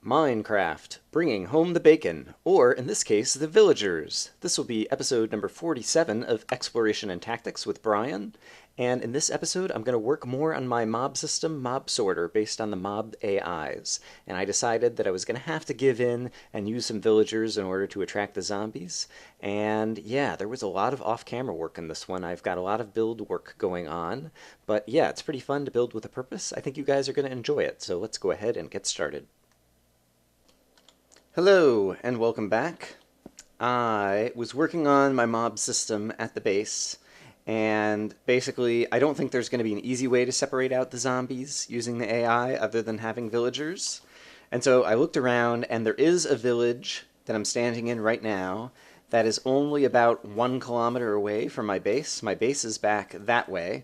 Minecraft, bringing home the bacon, or in this case, the villagers. This will be episode number 47 of Exploration and Tactics with Brian, and in this episode I'm going to work more on my mob system, Mob Sorter, based on the mob AIs. And I decided that I was going to have to give in and use some villagers in order to attract the zombies. And yeah, there was a lot of off-camera work in this one. I've got a lot of build work going on, but yeah, it's pretty fun to build with a purpose. I think you guys are going to enjoy it, so let's go ahead and get started. Hello, and welcome back. I was working on my mob system at the base, and basically I don't think there's going to be an easy way to separate out the zombies using the AI other than having villagers. And so I looked around, and there is a village that I'm standing in right now that is only about 1 kilometer away from my base. My base is back that way,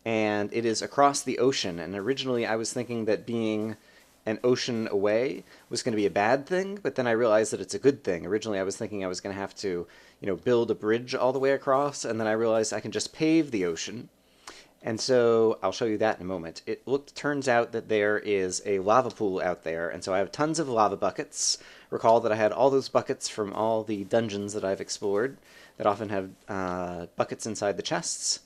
and it is across the ocean. And originally I was thinking that being an ocean away was going to be a bad thing, but then I realized that it's a good thing. Originally I was thinking I was going to have to, build a bridge all the way across, and then I realized I can just pave the ocean. And so I'll show you that in a moment. Turns out that there is a lava pool out there, and so I have tons of lava buckets. Recall that I had all those buckets from all the dungeons that I've explored that often have buckets inside the chests.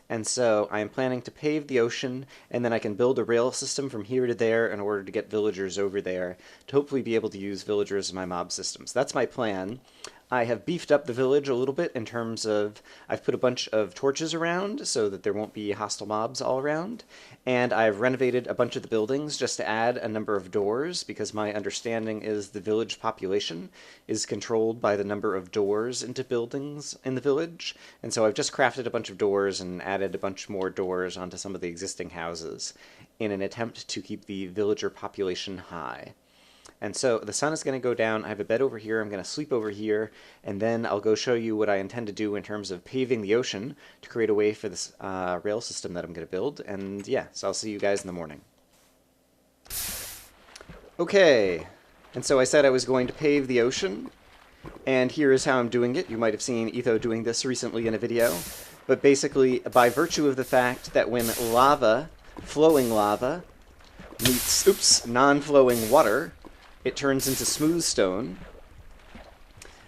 And so I am planning to pave the ocean, and then I can build a rail system from here to there in order to get villagers over there, to hopefully be able to use villagers in my mob systems. That's my plan. I have beefed up the village a little bit in terms of I've put a bunch of torches around so that there won't be hostile mobs all around, and I've renovated a bunch of the buildings just to add a number of doors, because my understanding is the village population is controlled by the number of doors into buildings in the village. And so I've just crafted a bunch of doors and added a bunch more doors onto some of the existing houses in an attempt to keep the villager population high. And so the sun is going to go down. I have a bed over here. I'm going to sleep over here, and then I'll go show you what I intend to do in terms of paving the ocean to create a way for this rail system that I'm going to build. And yeah, so I'll see you guys in the morning. Okay, and so I said I was going to pave the ocean, and here is how I'm doing it. You might have seen Etho doing this recently in a video, but basically by virtue of the fact that when flowing lava, meets non-flowing water, it turns into smooth stone,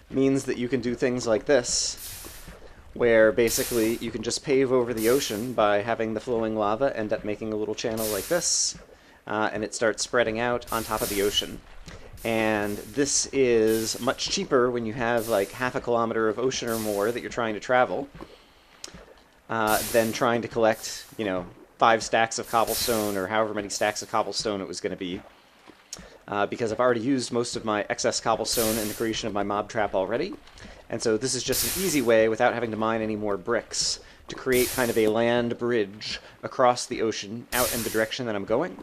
means that you can do things like this, where basically you can just pave over the ocean by having the flowing lava end up making a little channel like this, and it starts spreading out on top of the ocean. And this is much cheaper when you have like half a kilometer of ocean or more that you're trying to travel, than trying to collect, 5 stacks of cobblestone or however many stacks of cobblestone it was going to be. Because I've already used most of my excess cobblestone in the creation of my mob trap already. And so this is just an easy way, without having to mine any more bricks, to create kind of a land bridge across the ocean out in the direction that I'm going.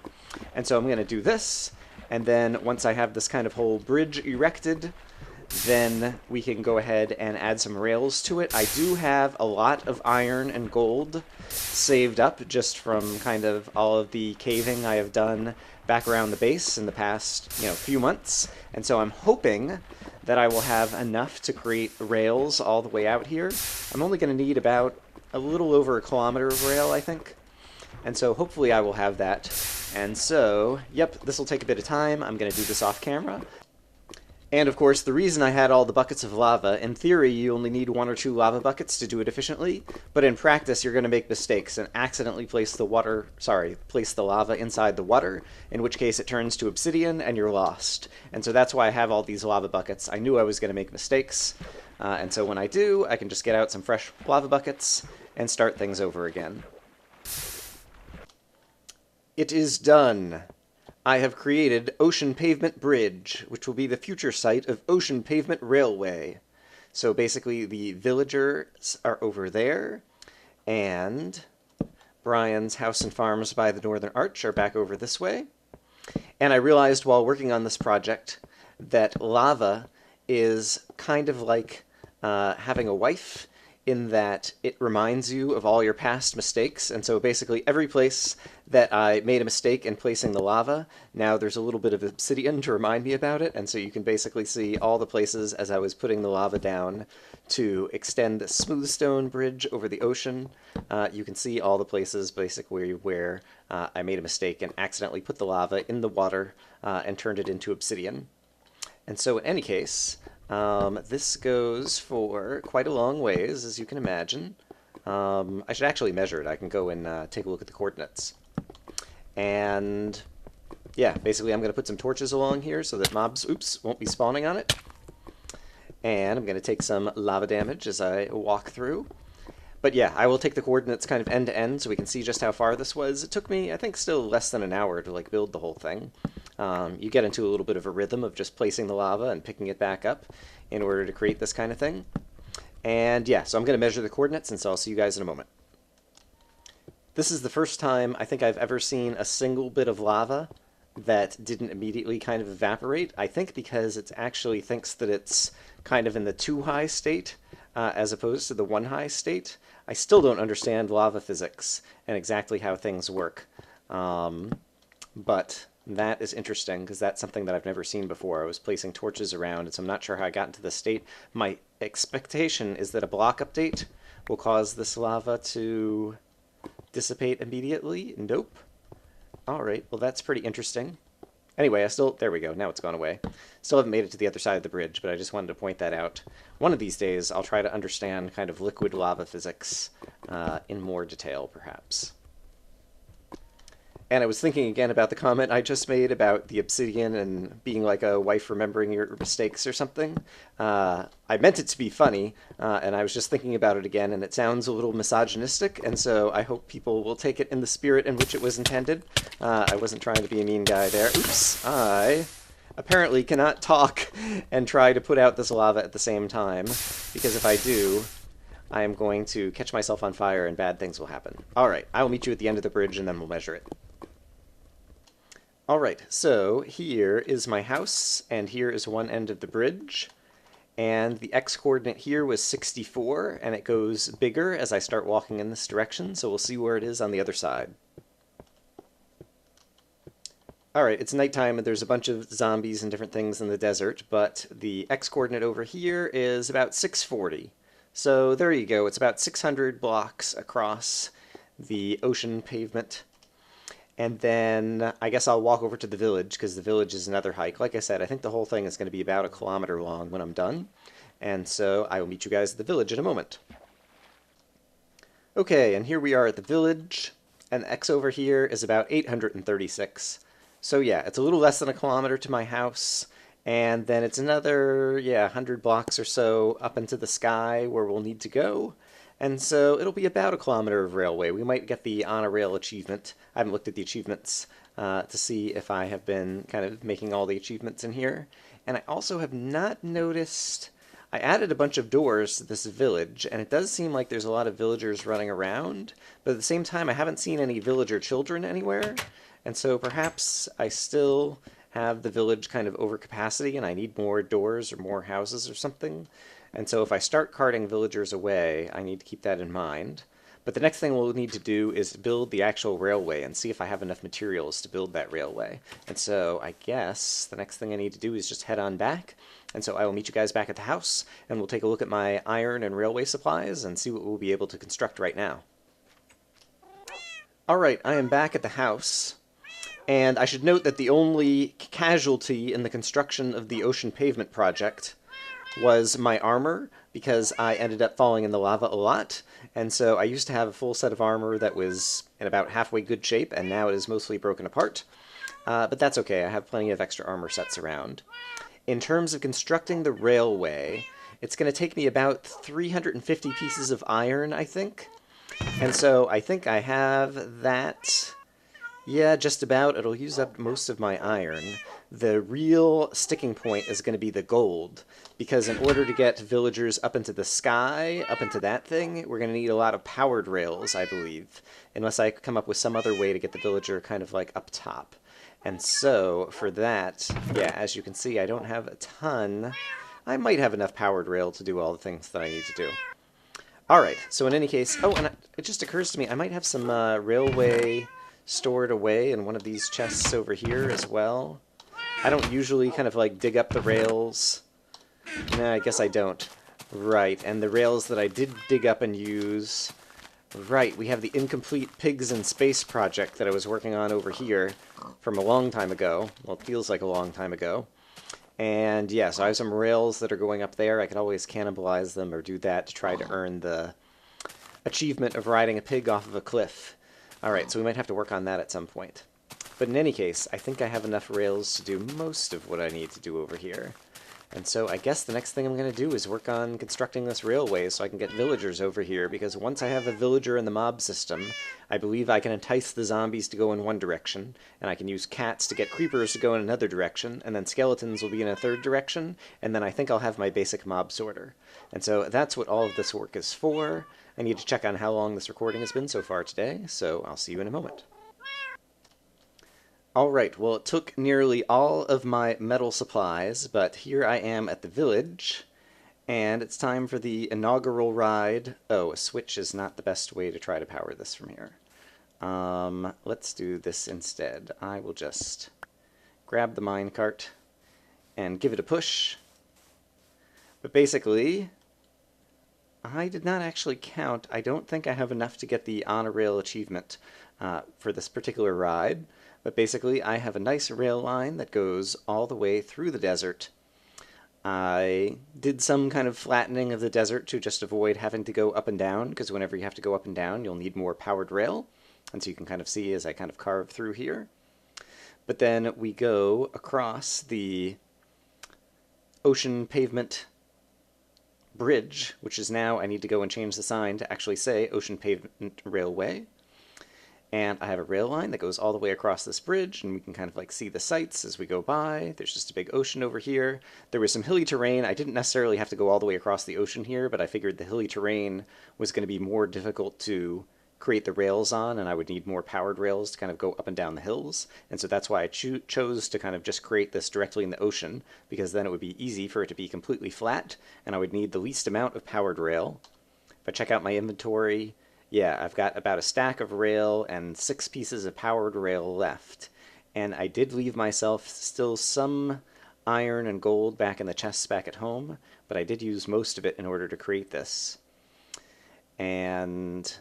And so I'm going to do this, and then once I have this kind of whole bridge erected, then we can go ahead and add some rails to it. I do have a lot of iron and gold saved up just from kind of all of the caving I have done back around the base in the past, few months. And so I'm hoping that I will have enough to create rails all the way out here. I'm only going to need about a little over a kilometer of rail, I think. And so hopefully I will have that. And so, yep, this will take a bit of time. I'm going to do this off camera. And of course, the reason I had all the buckets of lava, in theory you only need 1 or 2 lava buckets to do it efficiently, but in practice you're going to make mistakes and accidentally place the lava inside the water, in which case it turns to obsidian and you're lost. And so that's why I have all these lava buckets. I knew I was going to make mistakes, and so when I do, I can just get out some fresh lava buckets and start things over again. It is done. I have created Ocean Pavement Bridge, which will be the future site of Ocean Pavement Railway. So basically the villagers are over there, and Brian's house and farms by the Northern Arch are back over this way. And I realized while working on this project that lava is kind of like having a wife, in that it reminds you of all your past mistakes. And so basically every place that I made a mistake in placing the lava, now there's a little bit of obsidian to remind me about it. And so you can basically see all the places as I was putting the lava down to extend the smooth stone bridge over the ocean. You can see all the places basically where I made a mistake and accidentally put the lava in the water and turned it into obsidian. And so in any case, this goes for quite a long ways, as you can imagine. I should actually measure it. I can go and take a look at the coordinates. And yeah, basically I'm going to put some torches along here so that mobs, won't be spawning on it. And I'm going to take some lava damage as I walk through. But yeah, I will take the coordinates kind of end to end so we can see just how far this was. It took me, I think, still less than an hour to like build the whole thing. You get into a little bit of a rhythm of just placing the lava and picking it back up in order to create this kind of thing. And yeah, so I'm going to measure the coordinates, and so I'll see you guys in a moment. This is the first time I think I've ever seen a single bit of lava that didn't immediately kind of evaporate. I think because it actually thinks that it's kind of in the 2 high state as opposed to the 1 high state. I still don't understand lava physics and exactly how things work. But that is interesting because that's something that I've never seen before. I was placing torches around, and so I'm not sure how I got into this state. My expectation is that a block update will cause this lava to dissipate immediately. Nope. All right, well, that's pretty interesting. Anyway, there we go, now it's gone away. Still haven't made it to the other side of the bridge, but I just wanted to point that out. One of these days, I'll try to understand kind of liquid lava physics in more detail, perhaps. And I was thinking again about the comment I just made about the obsidian and being like a wife remembering your mistakes or something. I meant it to be funny, and I was just thinking about it again, and it sounds a little misogynistic, and so I hope people will take it in the spirit in which it was intended. I wasn't trying to be a mean guy there. Oops, I apparently cannot talk and try to put out this lava at the same time, because if I do, I am going to catch myself on fire and bad things will happen. Alright, I will meet you at the end of the bridge and then we'll measure it. Alright, so here is my house, and here is one end of the bridge, and the x-coordinate here was 64, and it goes bigger as I start walking in this direction, so we'll see where it is on the other side. Alright, it's nighttime and there's a bunch of zombies and different things in the desert, but the x-coordinate over here is about 640. So there you go, it's about 600 blocks across the ocean pavement. And then I guess I'll walk over to the village, because the village is another hike. Like I said, I think the whole thing is going to be about 1 kilometer long when I'm done. And so I will meet you guys at the village in a moment. Okay, and here we are at the village, and the X over here is about 836. So yeah, it's a little less than 1 kilometer to my house, and then it's another, 100 blocks or so up into the sky where we'll need to go. And so it'll be about 1 kilometer of railway. We might get the on a rail achievement. I haven't looked at the achievements to see if I have been kind of making all the achievements in here. And I also have not noticed... I added a bunch of doors to this village, and it does seem like there's a lot of villagers running around, but at the same time I haven't seen any villager children anywhere, and so perhaps I still have the village kind of over capacity and I need more doors or more houses or something. And so if I start carting villagers away, I need to keep that in mind. But the next thing we'll need to do is build the actual railway and see if I have enough materials to build that railway. And so I guess the next thing I need to do is just head on back. And so I will meet you guys back at the house, and we'll take a look at my iron and railway supplies and see what we'll be able to construct right now. Alright, I am back at the house. And I should note that the only casualty in the construction of the ocean pavement project was my armor, because I ended up falling in the lava a lot, and so I used to have a full set of armor that was in about halfway good shape, and now it is mostly broken apart. But that's okay, I have plenty of extra armor sets around. In terms of constructing the railway, it's going to take me about 350 pieces of iron, I think. And so I think I have that... Yeah, just about. It'll use up most of my iron. The real sticking point is going to be the gold, because in order to get villagers up into the sky, up into that thing, we're going to need a lot of powered rails, I believe, unless I come up with some other way to get the villager kind of like up top. And so, for that, yeah, as you can see, I don't have a ton. I might have enough powered rail to do all the things that I need to do. Alright, so in any case... Oh, and it just occurs to me, I might have some railway stored away in one of these chests over here as well. I don't usually kind of like dig up the rails. No, I guess I don't. Right, and the rails that I did dig up and use... Right, we have the incomplete Pigs in Space project that I was working on over here from a long time ago. Well, it feels like a long time ago. And yeah, so I have some rails that are going up there. I could always cannibalize them or do that to try to earn the achievement of riding a pig off of a cliff. Alright, so we might have to work on that at some point. But in any case, I think I have enough rails to do most of what I need to do over here. And so I guess the next thing I'm going to do is work on constructing this railway so I can get villagers over here, because once I have a villager in the mob system, I believe I can entice the zombies to go in one direction, and I can use cats to get creepers to go in another direction, and then skeletons will be in a third direction, and then I think I'll have my basic mob sorter. And so that's what all of this work is for. I need to check on how long this recording has been so far today, so I'll see you in a moment. Alright, well it took nearly all of my metal supplies, but here I am at the village, and it's time for the inaugural ride. Oh, a switch is not the best way to try to power this from here. Let's do this instead. I will just grab the minecart and give it a push. But basically, I did not actually count. I don't think I have enough to get the on-a-rail achievement for this particular ride. But basically, I have a nice rail line that goes all the way through the desert. I did some kind of flattening of the desert to just avoid having to go up and down, because whenever you have to go up and down, you'll need more powered rail. And so you can kind of see as I kind of carve through here. But then we go across the ocean pavement bridge, which is now, I need to go and change the sign to actually say Ocean Pavement Railway. And I have a rail line that goes all the way across this bridge, and we can kind of like see the sights as we go by. There's just a big ocean over here. There was some hilly terrain. I didn't necessarily have to go all the way across the ocean here, but I figured the hilly terrain was going to be more difficult to create the rails on, and I would need more powered rails to kind of go up and down the hills. And so that's why I chose to kind of just create this directly in the ocean, because then it would be easy for it to be completely flat, and I would need the least amount of powered rail. If I check out my inventory, yeah, I've got about a stack of rail and 6 pieces of powered rail left. And I did leave myself still some iron and gold back in the chests back at home, but I did use most of it in order to create this. And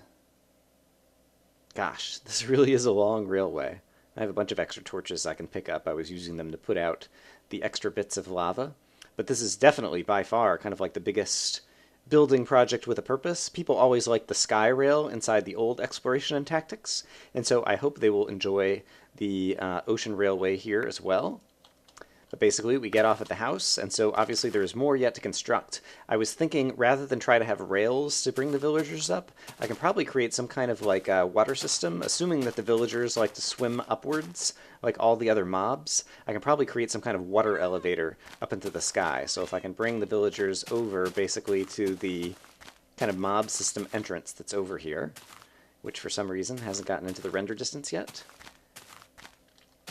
gosh, this really is a long railway. I have a bunch of extra torches I can pick up. I was using them to put out the extra bits of lava. But this is definitely by far kind of like the biggest building project with a purpose. People always like the sky rail inside the old Exploration and Tactics, and so I hope they will enjoy the ocean railway here as well. But basically, we get off at the house, and so obviously there's more yet to construct. I was thinking, rather than try to have rails to bring the villagers up, I can probably create some kind of like a water system, assuming that the villagers like to swim upwards, like all the other mobs. I can probably create some kind of water elevator up into the sky. So if I can bring the villagers over, basically, to the kind of mob system entrance that's over here, which for some reason hasn't gotten into the render distance yet.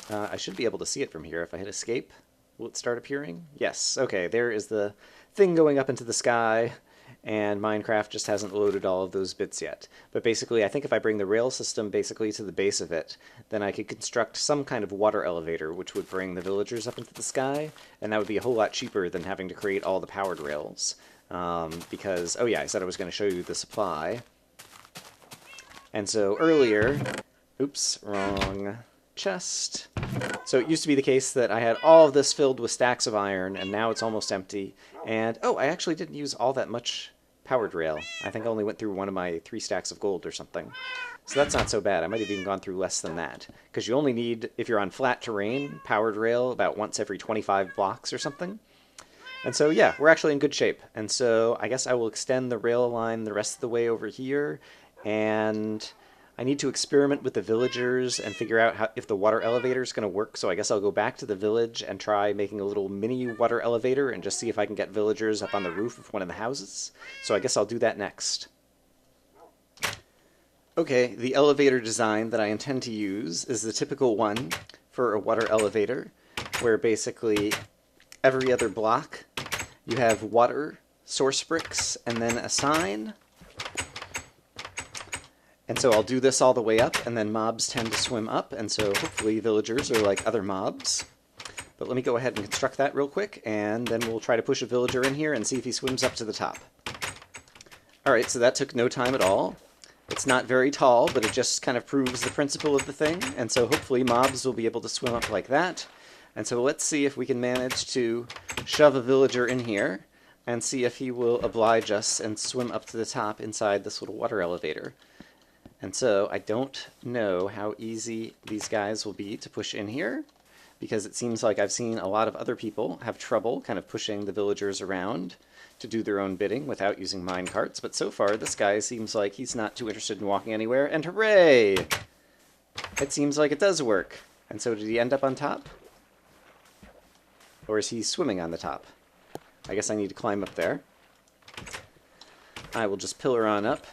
I should be able to see it from here if I hit escape. Will it start appearing? Yes. Okay, there is the thing going up into the sky, and Minecraft just hasn't loaded all of those bits yet. But basically, I think if I bring the rail system basically to the base of it, then I could construct some kind of water elevator which would bring the villagers up into the sky, and that would be a whole lot cheaper than having to create all the powered rails. Because, oh yeah, I said I was going to show you the supply. And so earlier, oops, wrong chest. So it used to be the case that I had all of this filled with stacks of iron, and now it's almost empty. And, oh, I actually didn't use all that much powered rail. I think I only went through one of my 3 stacks of gold or something. So that's not so bad. I might have even gone through less than that. Because you only need, if you're on flat terrain, powered rail about once every 25 blocks or something. And so, yeah, we're actually in good shape. And so I guess I will extend the rail line the rest of the way over here, and I need to experiment with the villagers and figure out if the water elevator is going to work. So I guess I'll go back to the village and try making a little mini water elevator and just see if I can get villagers up on the roof of one of the houses. So I guess I'll do that next. Okay, the elevator design that I intend to use is the typical one for a water elevator, where basically every other block you have water source bricks and then a sign. And so I'll do this all the way up, and then mobs tend to swim up, and so hopefully villagers are like other mobs. But let me go ahead and construct that real quick, and then we'll try to push a villager in here and see if he swims up to the top. Alright, so that took no time at all. It's not very tall, but it just kind of proves the principle of the thing, and so hopefully mobs will be able to swim up like that. And so let's see if we can manage to shove a villager in here, and see if he will oblige us and swim up to the top inside this little water elevator. And so I don't know how easy these guys will be to push in here, because it seems like I've seen a lot of other people have trouble kind of pushing the villagers around to do their own bidding without using mine carts. But so far, this guy seems like he's not too interested in walking anywhere, and hooray! It seems like it does work. And so did he end up on top? Or is he swimming on the top? I guess I need to climb up there. I will just pillar on up.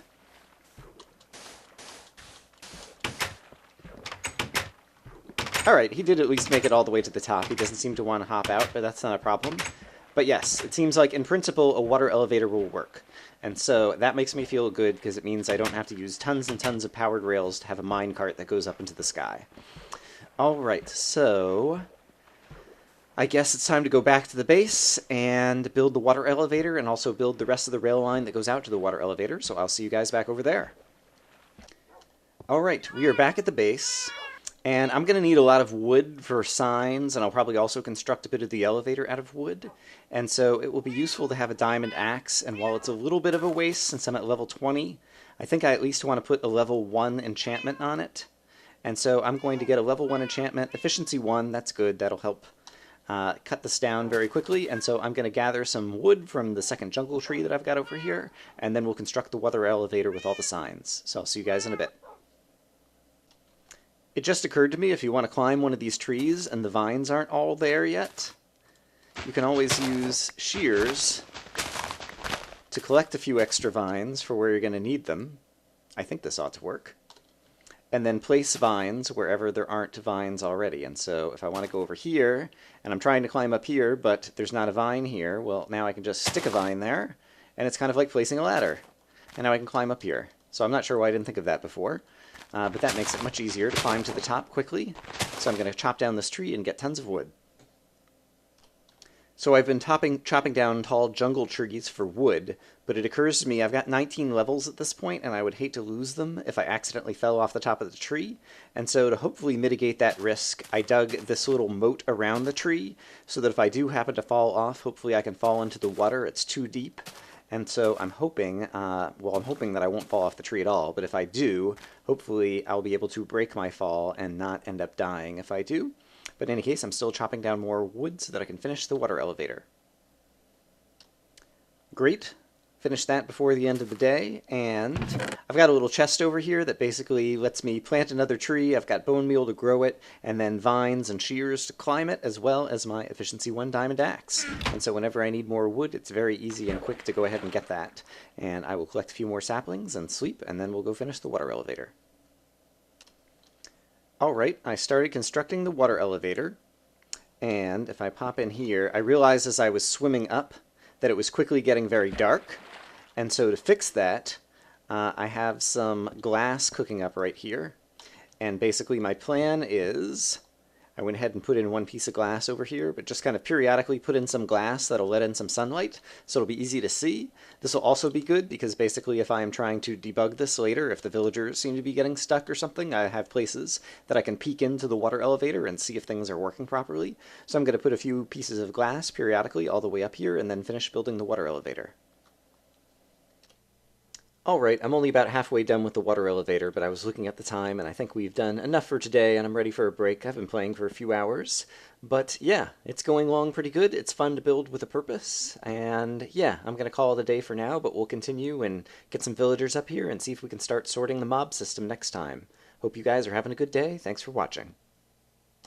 Alright, he did at least make it all the way to the top. He doesn't seem to want to hop out, but that's not a problem. But yes, it seems like in principle a water elevator will work. And so that makes me feel good, because it means I don't have to use tons and tons of powered rails to have a minecart that goes up into the sky. Alright, so I guess it's time to go back to the base and build the water elevator, and also build the rest of the rail line that goes out to the water elevator. So I'll see you guys back over there. Alright, we are back at the base. And I'm going to need a lot of wood for signs, and I'll probably also construct a bit of the elevator out of wood. And so it will be useful to have a diamond axe, and while it's a little bit of a waste since I'm at level 20, I think I at least want to put a level 1 enchantment on it. And so I'm going to get a level 1 enchantment, efficiency 1, that's good, that'll help cut this down very quickly. And so I'm going to gather some wood from the second jungle tree that I've got over here, and then we'll construct the water elevator with all the signs. So I'll see you guys in a bit. It just occurred to me, if you want to climb one of these trees and the vines aren't all there yet, you can always use shears to collect a few extra vines for where you're going to need them. I think this ought to work. And then place vines wherever there aren't vines already. And so if I want to go over here, and I'm trying to climb up here, but there's not a vine here, well, now I can just stick a vine there, and it's kind of like placing a ladder. And now I can climb up here. So I'm not sure why I didn't think of that before. But that makes it much easier to climb to the top quickly. So I'm going to chop down this tree and get tons of wood. So I've been chopping down tall jungle trees for wood, but it occurs to me I've got 19 levels at this point, and I would hate to lose them if I accidentally fell off the top of the tree. And so to hopefully mitigate that risk, I dug this little moat around the tree, so that if I do happen to fall off, hopefully I can fall into the water. It's too deep. And so I'm hoping, I'm hoping that I won't fall off the tree at all, but if I do, hopefully I'll be able to break my fall and not end up dying if I do. But in any case, I'm still chopping down more wood so that I can finish the water elevator. Great. Finish that before the end of the day, and I've got a little chest over here that basically lets me plant another tree. I've got bone meal to grow it, and then vines and shears to climb it, as well as my efficiency 1 diamond axe. And so whenever I need more wood, it's very easy and quick to go ahead and get that. And I will collect a few more saplings and sleep, and then we'll go finish the water elevator. Alright, I started constructing the water elevator, and if I pop in here, I realized as I was swimming up that it was quickly getting very dark. And so to fix that, I have some glass cooking up right here. And basically my plan is, I went ahead and put in one piece of glass over here, but just kind of periodically put in some glass that'll let in some sunlight, so it'll be easy to see. This will also be good because basically if I am trying to debug this later, if the villagers seem to be getting stuck or something, I have places that I can peek into the water elevator and see if things are working properly. So I'm going to put a few pieces of glass periodically all the way up here and then finish building the water elevator. Alright, I'm only about halfway done with the water elevator, but I was looking at the time and I think we've done enough for today and I'm ready for a break. I've been playing for a few hours, but yeah, it's going along pretty good. It's fun to build with a purpose, and yeah, I'm going to call it a day for now, but we'll continue and get some villagers up here and see if we can start sorting the mob system next time. Hope you guys are having a good day. Thanks for watching.